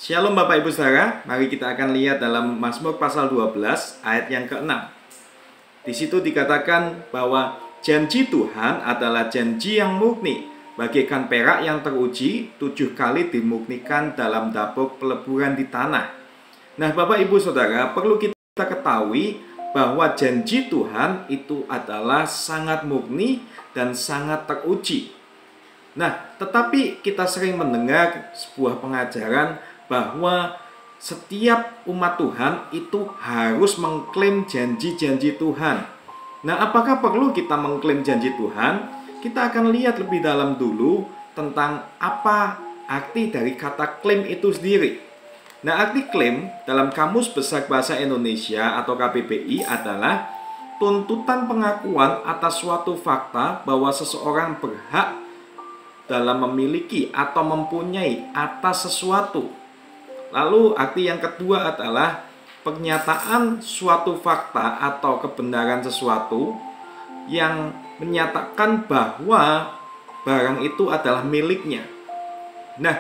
Shalom Bapak Ibu Saudara, mari kita akan lihat dalam Mazmur pasal 12 ayat yang ke-6. Di situ dikatakan bahwa janji Tuhan adalah janji yang murni, bagaikan perak yang teruji 7 kali dimurnikan dalam dapur peleburan di tanah. Nah Bapak Ibu Saudara, perlu kita ketahui bahwa janji Tuhan itu adalah sangat murni dan sangat teruji. Nah, tetapi kita sering mendengar sebuah pengajaran bahwa setiap umat Tuhan itu harus mengklaim janji-janji Tuhan. Nah, apakah perlu kita mengklaim janji Tuhan? Kita akan lihat lebih dalam dulu tentang apa arti dari kata klaim itu sendiri. Nah, arti klaim dalam Kamus Besar Bahasa Indonesia atau KBBI adalah tuntutan pengakuan atas suatu fakta bahwa seseorang berhak dalam memiliki atau mempunyai atas sesuatu. Lalu arti yang kedua adalah pernyataan suatu fakta atau kebenaran sesuatu yang menyatakan bahwa barang itu adalah miliknya. Nah,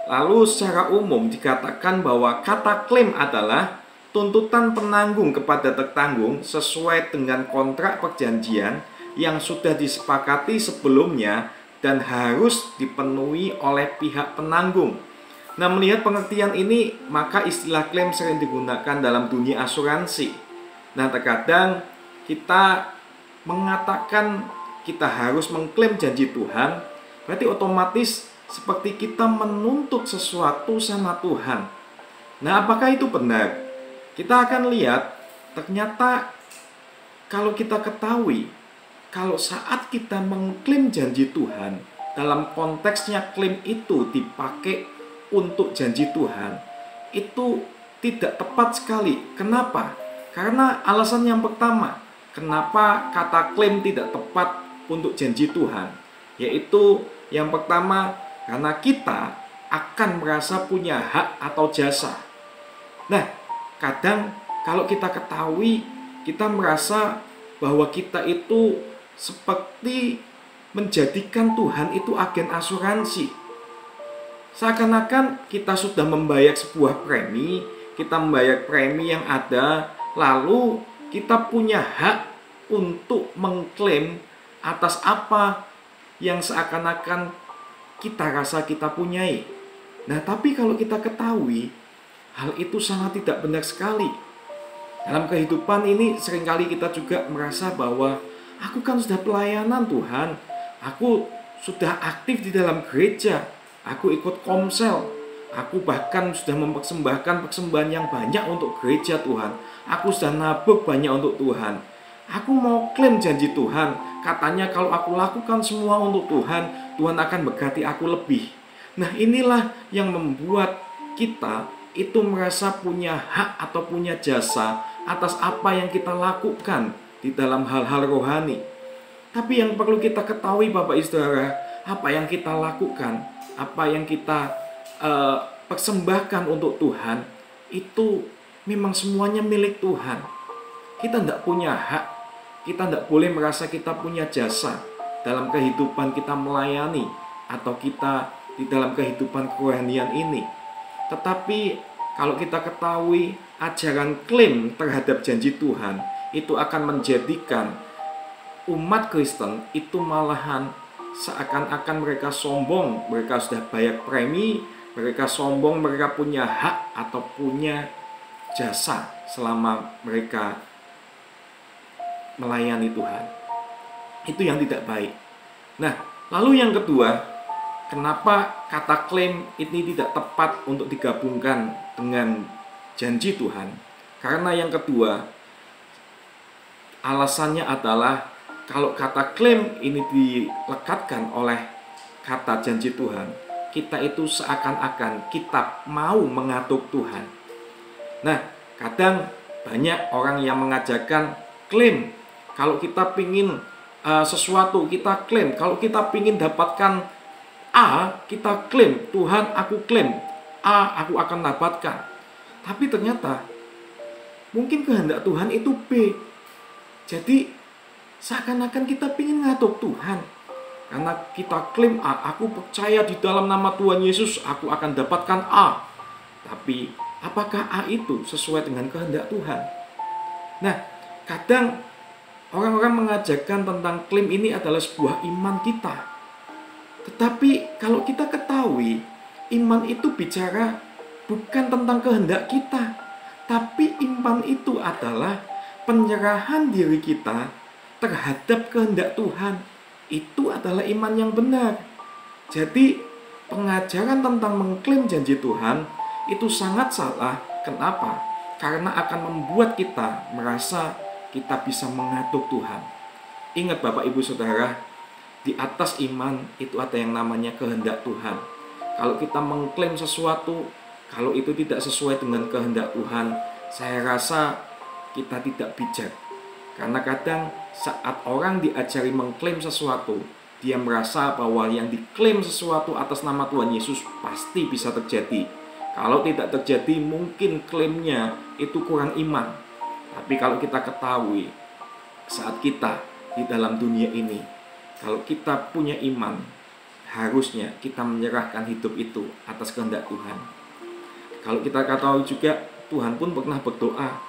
lalu secara umum dikatakan bahwa kata klaim adalah tuntutan penanggung kepada tertanggung sesuai dengan kontrak perjanjian yang sudah disepakati sebelumnya dan harus dipenuhi oleh pihak penanggung. Nah, melihat pengertian ini, maka istilah klaim sering digunakan dalam dunia asuransi. Nah, terkadang kita mengatakan kita harus mengklaim janji Tuhan, berarti otomatis seperti kita menuntut sesuatu sama Tuhan. Nah, apakah itu benar? Kita akan lihat, ternyata kalau kita ketahui, kalau saat kita mengklaim janji Tuhan, dalam konteksnya klaim itu dipakai untuk janji Tuhan, itu tidak tepat sekali. Kenapa? Karena alasan yang pertama, kenapa kata klaim tidak tepat untuk janji Tuhan, yaitu yang pertama, karena kita akan merasa punya hak atau jasa. Nah, kadang kalau kita ketahui, kita merasa bahwa kita itu seperti menjadikan Tuhan itu agen asuransi. Seakan-akan kita sudah membayar sebuah premi, kita membayar premi yang ada, lalu kita punya hak untuk mengklaim atas apa yang seakan-akan kita rasa kita punyai. Nah, tapi kalau kita ketahui, hal itu sangat tidak benar sekali. Dalam kehidupan ini seringkali kita juga merasa bahwa aku kan sudah pelayanan Tuhan, aku sudah aktif di dalam gereja, aku ikut komsel, aku bahkan sudah mempersembahkan persembahan yang banyak untuk gereja Tuhan, aku sudah nabur banyak untuk Tuhan, aku mau klaim janji Tuhan, katanya kalau aku lakukan semua untuk Tuhan, Tuhan akan berkati aku lebih. Nah, inilah yang membuat kita itu merasa punya hak atau punya jasa atas apa yang kita lakukan di dalam hal-hal rohani. Tapi yang perlu kita ketahui Bapak Ibu Saudara, apa yang kita lakukan, apa yang kita persembahkan untuk Tuhan, itu memang semuanya milik Tuhan. Kita tidak punya hak, kita tidak boleh merasa kita punya jasa dalam kehidupan kita melayani atau kita di dalam kehidupan kerohanian ini. Tetapi kalau kita ketahui ajaran klaim terhadap janji Tuhan, itu akan menjadikan umat Kristen itu malahan seakan-akan mereka sombong, mereka sudah bayar premi, mereka sombong, mereka punya hak atau punya jasa selama mereka melayani Tuhan. Itu yang tidak baik. Nah, lalu yang kedua, kenapa kata klaim ini tidak tepat untuk digabungkan dengan janji Tuhan? Karena yang kedua, alasannya adalah kalau kata klaim ini dilekatkan oleh kata janji Tuhan, kita itu seakan-akan kita mau mengatur Tuhan. Nah, kadang banyak orang yang mengajarkan klaim. Kalau kita pingin sesuatu, kita klaim. Kalau kita pingin dapatkan A, kita klaim. Tuhan, aku klaim A, aku akan dapatkan. Tapi ternyata mungkin kehendak Tuhan itu B. Jadi seakan-akan kita ingin ngatur Tuhan. Karena kita klaim A, aku percaya di dalam nama Tuhan Yesus, aku akan dapatkan A. Tapi apakah A itu sesuai dengan kehendak Tuhan? Nah, kadang orang-orang mengajarkan tentang klaim ini adalah sebuah iman kita. Tetapi kalau kita ketahui, iman itu bicara bukan tentang kehendak kita, tapi iman itu adalah penyerahan diri kita terhadap kehendak Tuhan. Itu adalah iman yang benar. Jadi, pengajaran tentang mengklaim janji Tuhan itu sangat salah. Kenapa? Karena akan membuat kita merasa kita bisa mengatur Tuhan. Ingat Bapak Ibu Saudara, di atas iman itu ada yang namanya kehendak Tuhan. Kalau kita mengklaim sesuatu, kalau itu tidak sesuai dengan kehendak Tuhan, saya rasa kita tidak bijak. Karena kadang saat orang diajari mengklaim sesuatu, dia merasa bahwa yang diklaim sesuatu atas nama Tuhan Yesus pasti bisa terjadi. Kalau tidak terjadi, mungkin klaimnya itu kurang iman. Tapi kalau kita ketahui, saat kita di dalam dunia ini, kalau kita punya iman, harusnya kita menyerahkan hidup itu atas kehendak Tuhan. Kalau kita ketahui juga, Tuhan pun pernah berdoa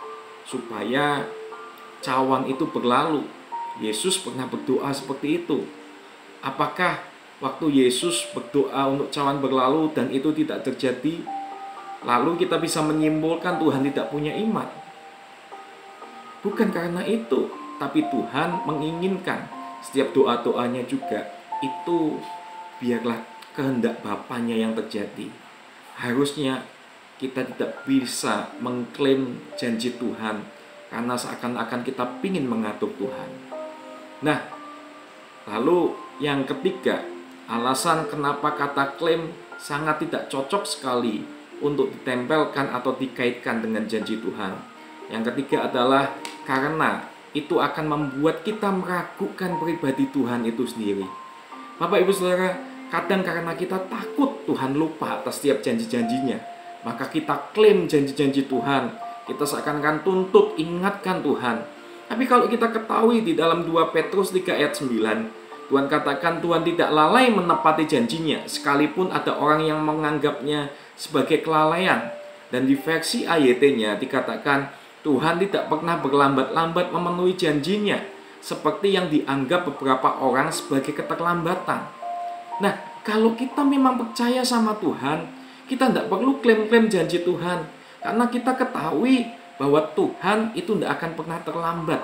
supaya cawan itu berlalu. Yesus pernah berdoa seperti itu. Apakah waktu Yesus berdoa untuk cawan berlalu dan itu tidak terjadi, lalu kita bisa menyimpulkan Tuhan tidak punya iman? Bukan karena itu, tapi Tuhan menginginkan setiap doa-doanya juga itu biarlah kehendak Bapanya yang terjadi. Harusnya kita tidak bisa mengklaim janji Tuhan karena seakan-akan kita ingin mengatur Tuhan. Nah, lalu yang ketiga, alasan kenapa kata klaim sangat tidak cocok sekali untuk ditempelkan atau dikaitkan dengan janji Tuhan. Yang ketiga adalah karena itu akan membuat kita meragukan pribadi Tuhan itu sendiri. Bapak Ibu Saudara, kadang karena kita takut Tuhan lupa atas setiap janji-janjinya, maka kita klaim janji-janji Tuhan. Kita seakan-akan tuntut ingatkan Tuhan. Tapi kalau kita ketahui di dalam 2 Petrus 3 ayat 9, Tuhan katakan Tuhan tidak lalai menepati janjinya, sekalipun ada orang yang menganggapnya sebagai kelalaian. Dan di versi AYT-nya dikatakan Tuhan tidak pernah berlambat-lambat memenuhi janjinya, seperti yang dianggap beberapa orang sebagai keterlambatan. Nah, kalau kita memang percaya sama Tuhan, kita tidak perlu klaim-klaim janji Tuhan. Karena kita ketahui bahwa Tuhan itu tidak akan pernah terlambat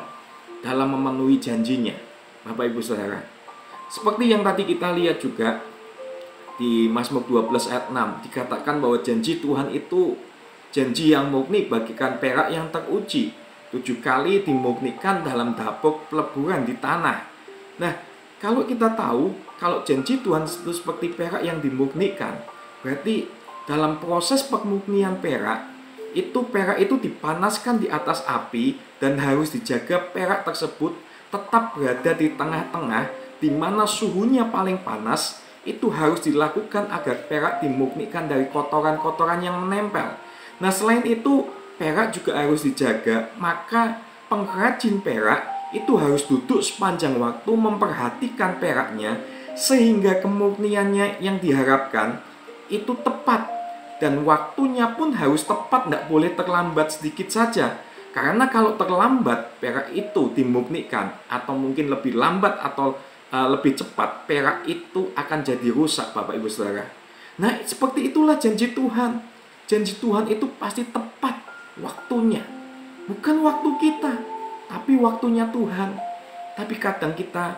dalam memenuhi janjinya. Bapak Ibu Saudara, seperti yang tadi kita lihat juga di Mazmur 12 ayat 6, dikatakan bahwa janji Tuhan itu janji yang murni bagaikan perak yang teruji, 7 kali dimurnikan dalam dapur peleburan di tanah. Nah, kalau kita tahu kalau janji Tuhan itu seperti perak yang dimurnikan, berarti dalam proses pemurnian perak itu dipanaskan di atas api dan harus dijaga perak tersebut tetap berada di tengah-tengah, di mana suhunya paling panas. Itu harus dilakukan agar perak dimurnikan dari kotoran-kotoran yang menempel. Nah, selain itu perak juga harus dijaga, maka pengrajin perak itu harus duduk sepanjang waktu memperhatikan peraknya sehingga kemurniannya yang diharapkan itu tepat. Dan waktunya pun harus tepat, tidak boleh terlambat sedikit saja. Karena kalau terlambat, perak itu dimurnikan, atau mungkin lebih lambat atau lebih cepat, perak itu akan jadi rusak, Bapak Ibu Saudara. Nah, seperti itulah janji Tuhan. Janji Tuhan itu pasti tepat waktunya. Bukan waktu kita, tapi waktunya Tuhan. Tapi kadang kita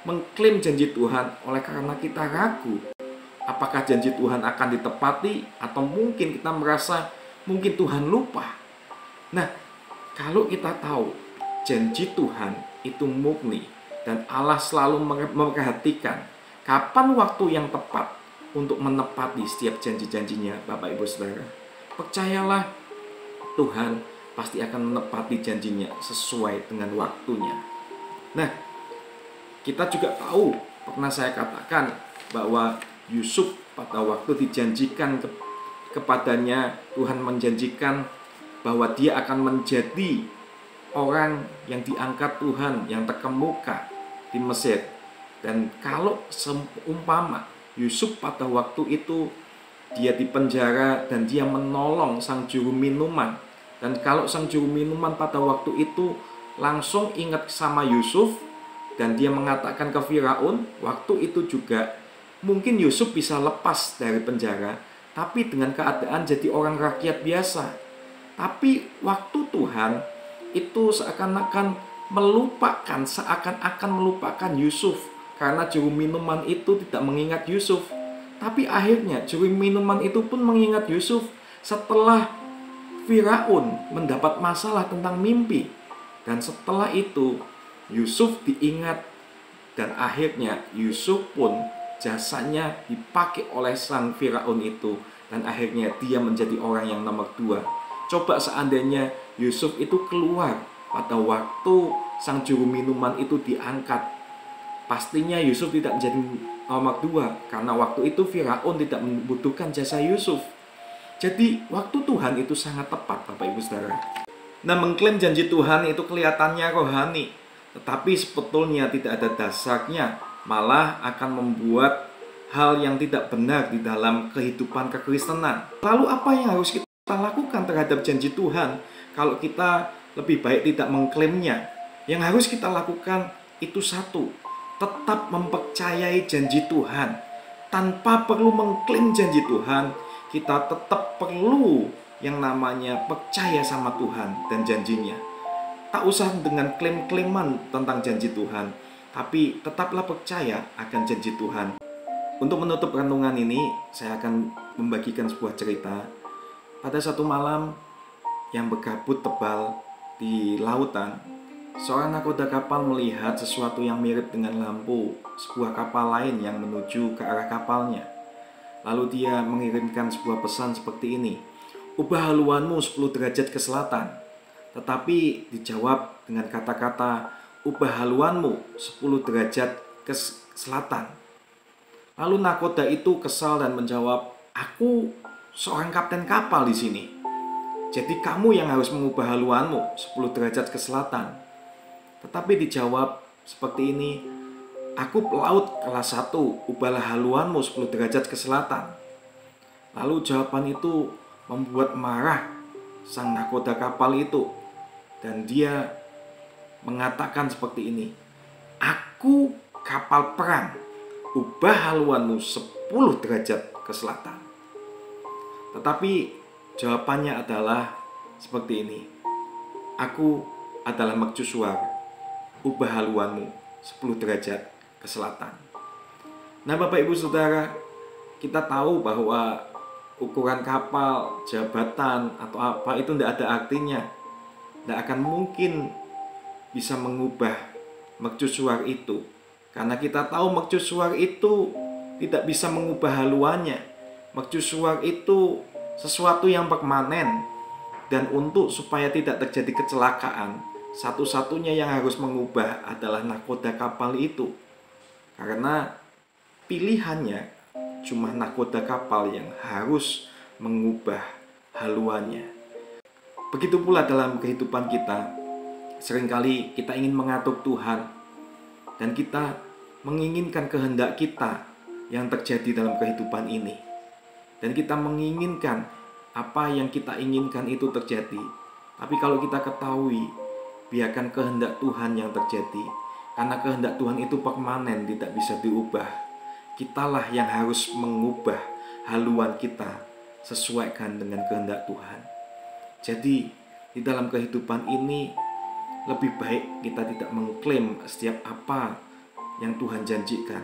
mengklaim janji Tuhan oleh karena kita ragu. Apakah janji Tuhan akan ditepati, atau mungkin kita merasa mungkin Tuhan lupa. Nah, kalau kita tahu janji Tuhan itu murni dan Allah selalu memperhatikan kapan waktu yang tepat untuk menepati setiap janji-janjinya, Bapak Ibu Saudara, percayalah Tuhan pasti akan menepati janjinya sesuai dengan waktunya. Nah, kita juga tahu, pernah saya katakan bahwa Yusuf pada waktu dijanjikan kepadanya, Tuhan menjanjikan bahwa dia akan menjadi orang yang diangkat Tuhan, yang terkemuka di Mesir. Dan kalau seumpama Yusuf pada waktu itu dia dipenjara dan dia menolong sang juru minuman. Dan kalau sang juru minuman pada waktu itu langsung ingat sama Yusuf, dan dia mengatakan ke Firaun, waktu itu juga mungkin Yusuf bisa lepas dari penjara, tapi dengan keadaan jadi orang rakyat biasa. Tapi waktu Tuhan itu seakan-akan melupakan Yusuf, karena juru minuman itu tidak mengingat Yusuf. Tapi akhirnya juru minuman itu pun mengingat Yusuf setelah Firaun mendapat masalah tentang mimpi. Dan setelah itu Yusuf diingat, dan akhirnya Yusuf pun jasanya dipakai oleh sang Firaun itu, dan akhirnya dia menjadi orang yang nomor 2. Coba seandainya Yusuf itu keluar pada waktu sang juru minuman itu diangkat, pastinya Yusuf tidak menjadi nomor 2, karena waktu itu Firaun tidak membutuhkan jasa Yusuf. Jadi waktu Tuhan itu sangat tepat, Bapak Ibu Saudara. Nah, mengklaim janji Tuhan itu kelihatannya rohani, tetapi sebetulnya tidak ada dasarnya, malah akan membuat hal yang tidak benar di dalam kehidupan kekristenan. Lalu apa yang harus kita lakukan terhadap janji Tuhan kalau kita lebih baik tidak mengklaimnya? Yang harus kita lakukan itu satu, tetap mempercayai janji Tuhan. Tanpa perlu mengklaim janji Tuhan, kita tetap perlu yang namanya percaya sama Tuhan dan janjinya. Tak usah dengan klaim-klaiman tentang janji Tuhan, tapi tetaplah percaya akan janji Tuhan. Untuk menutup renungan ini, saya akan membagikan sebuah cerita. Pada satu malam yang berkabut tebal di lautan, seorang nakoda kapal melihat sesuatu yang mirip dengan lampu sebuah kapal lain yang menuju ke arah kapalnya. Lalu dia mengirimkan sebuah pesan seperti ini, "Ubah haluanmu 10 derajat ke selatan." Tetapi dijawab dengan kata-kata, "Ubah haluanmu 10 derajat ke selatan." Lalu nakoda itu kesal dan menjawab, "Aku seorang kapten kapal di sini. Jadi kamu yang harus mengubah haluanmu 10 derajat ke selatan." Tetapi dijawab seperti ini, "Aku pelaut kelas 1, ubahlah haluanmu 10 derajat ke selatan." Lalu jawaban itu membuat marah sang nakoda kapal itu, dan dia mengatakan seperti ini, "Aku kapal perang, ubah haluanmu 10 derajat ke selatan." Tetapi jawabannya adalah seperti ini, "Aku adalah mercusuar, ubah haluanmu 10 derajat ke selatan." Nah, Bapak Ibu Saudara, kita tahu bahwa ukuran kapal, jabatan, atau apa itu tidak ada artinya. Tidak akan mungkin bisa mengubah mercusuar itu, karena kita tahu mercusuar itu tidak bisa mengubah haluannya. Mercusuar itu sesuatu yang permanen, dan untuk supaya tidak terjadi kecelakaan, satu-satunya yang harus mengubah adalah nakoda kapal itu, karena pilihannya cuma nakoda kapal yang harus mengubah haluannya. Begitu pula dalam kehidupan kita, seringkali kita ingin mengatur Tuhan, dan kita menginginkan kehendak kita yang terjadi dalam kehidupan ini, dan kita menginginkan apa yang kita inginkan itu terjadi. Tapi kalau kita ketahui, biarkan kehendak Tuhan yang terjadi, karena kehendak Tuhan itu permanen, tidak bisa diubah. Kitalah yang harus mengubah haluan kita sesuaikan dengan kehendak Tuhan. Jadi di dalam kehidupan ini lebih baik kita tidak mengklaim setiap apa yang Tuhan janjikan,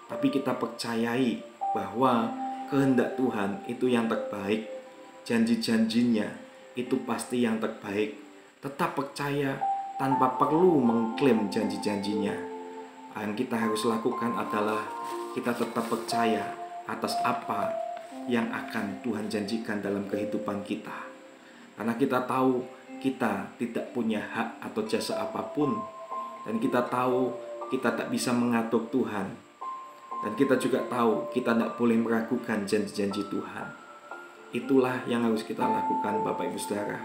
tapi kita percayai bahwa kehendak Tuhan itu yang terbaik, janji-janjinya itu pasti yang terbaik. Tetap percaya tanpa perlu mengklaim janji-janjinya. Yang kita harus lakukan adalah kita tetap percaya atas apa yang akan Tuhan janjikan dalam kehidupan kita. Karena kita tahu kita tidak punya hak atau jasa apapun, dan kita tahu kita tak bisa mengatur Tuhan, dan kita juga tahu kita tidak boleh meragukan janji-janji Tuhan. Itulah yang harus kita lakukan, Bapak Ibu Saudara.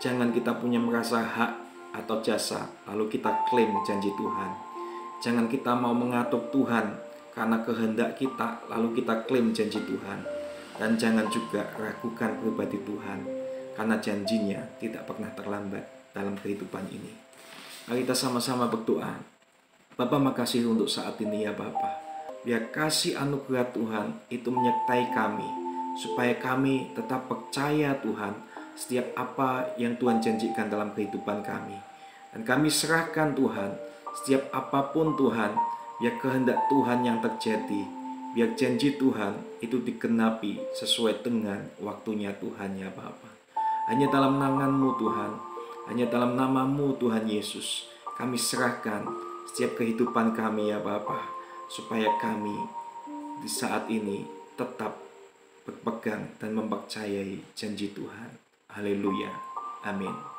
Jangan kita punya merasa hak atau jasa lalu kita klaim janji Tuhan. Jangan kita mau mengatur Tuhan karena kehendak kita lalu kita klaim janji Tuhan. Dan jangan juga ragukan pribadi Tuhan, karena janjinya tidak pernah terlambat dalam kehidupan ini. Mari kita sama-sama berdoa. Bapa, makasih untuk saat ini ya Bapa. Biar kasih anugerah Tuhan itu menyertai kami, supaya kami tetap percaya Tuhan setiap apa yang Tuhan janjikan dalam kehidupan kami. Dan kami serahkan Tuhan, setiap apapun Tuhan, biar kehendak Tuhan yang terjadi, biar janji Tuhan itu digenapi sesuai dengan waktunya Tuhan ya Bapa. Hanya dalam tangan-Mu Tuhan, hanya dalam nama-Mu Tuhan Yesus, kami serahkan setiap kehidupan kami ya Bapa, supaya kami di saat ini tetap berpegang dan mempercayai janji Tuhan. Haleluya. Amin.